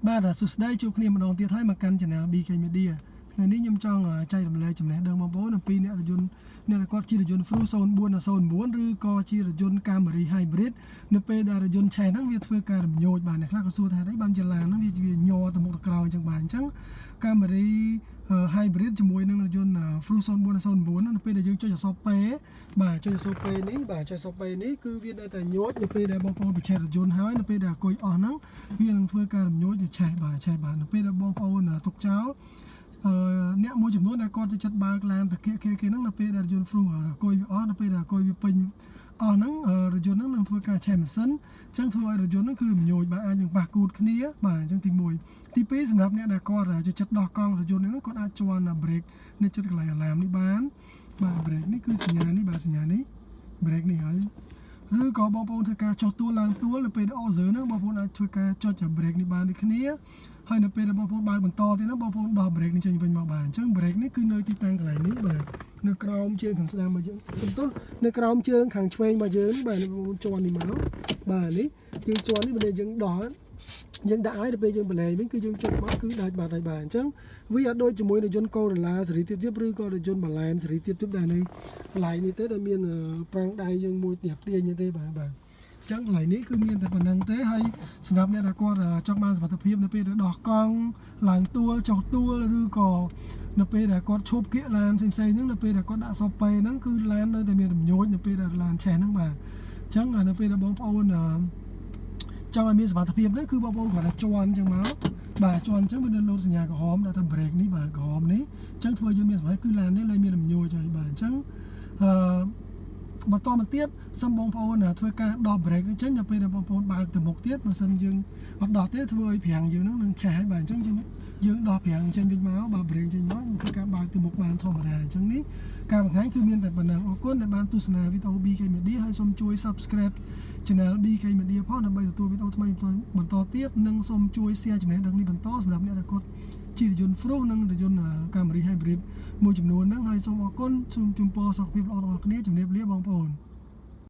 បាទសួស្តីជួបគ្នាម្ដងទៀតហើយមកកាន់ Channel BK Media ថ្ងៃនេះខ្ញុំចង់ចែករំលែកចំណេះដឹងបងប្អូនអំពីអ្នករថយន្តអ្នកគាត់ជិះរថយន្ត Prius 0409 ឬក៏ជារថយន្ត Camry Hybrid នៅពេលដែលរថយន្តឆេះហ្នឹងវាធ្វើការរំញោចបាទអ្នកខ្លះក៏សួរថាអីបានជាឡានហ្នឹងវាញ័រទៅមុខទៅក្រោយអញ្ចឹងបាទអញ្ចឹង Camry Hybrid ជាមួយនឹងរថយន្ត Prius 0409 នៅពេលដែលយើងចុចអក្សរ P បាទចុចអក្សរ P នេះបាទចុចអក្សរ P នេះគឺវានៅតែញ័រនៅពេលដែលបងប្អូនបញ្ឆេះរថយន្តហើយនៅពេលដែលអង្គុយអស់ហ្នឹងវានឹងធ្វើការរំញោចឆេះបាទនៅពេលដែលបងប្អូនទុកចោលអ្នកមួយចំនួនដែលគាត់ទៅចិត្តបើកឡានតាគៀកគេហ្នឹងនៅពេលដែលរថយន្ត Prius អង្គុយវាអស់នៅពេលដែលអង្គុយវាពេញអស់ហ្នឹងរថយន្តហ្នឹងនឹងធ្វើការឆេះម៉ាស៊ីនអញ្ចឹងធ្វើឲ្យរថយន្តហ្នឹងគឺរំញោចបាទអាចនឹងប៉ះគូតគ្នាបាទអញ្ចឹងទី1ទី2សម្រាប់អ្នកដែលគាត់ចូលចិត្តដោះកង់រថយន្តហ្នឹងគាត់អាចជន់brake នៅចិត្តកន្លែងអាឡាមនេះបានបាទ brake នេះគឺសញ្ញានេះបាទសញ្ញានេះ brake នេះហើយឬក៏បងប្អូនធ្វើការចុះទួលឡើងទួលនៅពេលដែលអស់ហ្នឹងបងប្អូនអាចធ្វើការចុច brake នេះបានដូចគ្នាហើយនៅពេលដែលបងប្អូនបើកបន្តទៀតហ្នឹងបងប្អូនដោះ brake នេះចេញវិញមកបានអញ្ចឹង brake នេះគឺនៅទីតាំងកន្លែងនេះបាទនៅក្រោមជើងខាងស្ដាំរបស់យើងសំទោសនៅក្រោមជើងខាងឆ្វេងរបស់យើងបាទបងប្អូនជាន់នេះមកបាទនេះយើងជាន់នេះបើយើងដោះយើងដាក់ឲ្យទៅពេលយើងបលែងវិញគឺយើងចុចមកគឺដាច់បាត់ហើយបាទអញ្ចឹងវាអត់ដូចជាមួយរថយន្ត Corolla សេរីទៀតឬក៏រថយន្ត Balance សេរីទៀតដែលនៅកន្លែងនេះទៅដែលមានប្រាំងដៃយើងមួយទៀតទាញទេបាទអញ្ចឹងកន្លែងនេះគឺមានតែប៉ុណ្្នឹងទេហើយសម្រាប់អ្នកដែលគាត់ចង់បានសុវត្ថិភាពនៅពេលដែលដោះកង់ឡើងទួលចុះទួលឬក៏នៅពេលដែលគាត់ឈប់គៀកឡានផ្សេងៗហ្នឹងនៅពេលដែលគាត់ដាក់សពពេហ្នឹងគឺឡាននៅតែមានរំញោចនៅពេលដែលឡានឆេះហ្នឹងបាទអញ្ចឹងនៅពេលដែលបងប្អូនចង់ឲ្យមានសុវត្ថិភាពនេះគឺបងប្អូនគាត់ថាជន់អញ្ចឹងមកបាទជន់អញ្ចឹងវានៅលោតសញ្ញាក្រហមដាក់ថា brake នេះបាទក្រហមនេះអញ្ចឹងធ្វើយើងមានសុវត្ថិភាពគឺឡាននេះលែងមានរំញោចហើយបាទអញ្ចឹងបន្តមកទៀតសូមបងប្អូនធ្វើការដោះ brake នេះចេញដល់ពេលដែលបងប្អូនបើកទៅមុខទៀតបើសិនយើងអត់ដោះទេធ្វើឲ្យប្រាំងយើងនឹងឆេះហើយបាទអញ្ចឹងយើងដោះប្រាំងចេញវិញមកបើ brake ចេញមកធ្វើការបើកទៅមុខបានធម្មតាអញ្ចឹងនេះការបង្ហាញគឺមានតែប៉ុណ្ណឹងអរគុណដែលបានទស្សនាវីដេអូ BK Media ហើយសូមជួយ Subscribe Channel BK Media ផងដើម្បីទទួលវីដេអូថ្មីបន្តទៀតនិងសូមជួយ Share ចំណេះដឹងនេះបន្តសម្រាប់អ្នកដែលគាត់ជិះរថយន្ត Prius និងរថយន្ត Camry Hybrid មួយចំនួនហ្នឹងហើយសូមអរគុណសូមជូនពរសុខភាពល្អដល់អ្នកគ្នាជំរាបលាបងប្អូន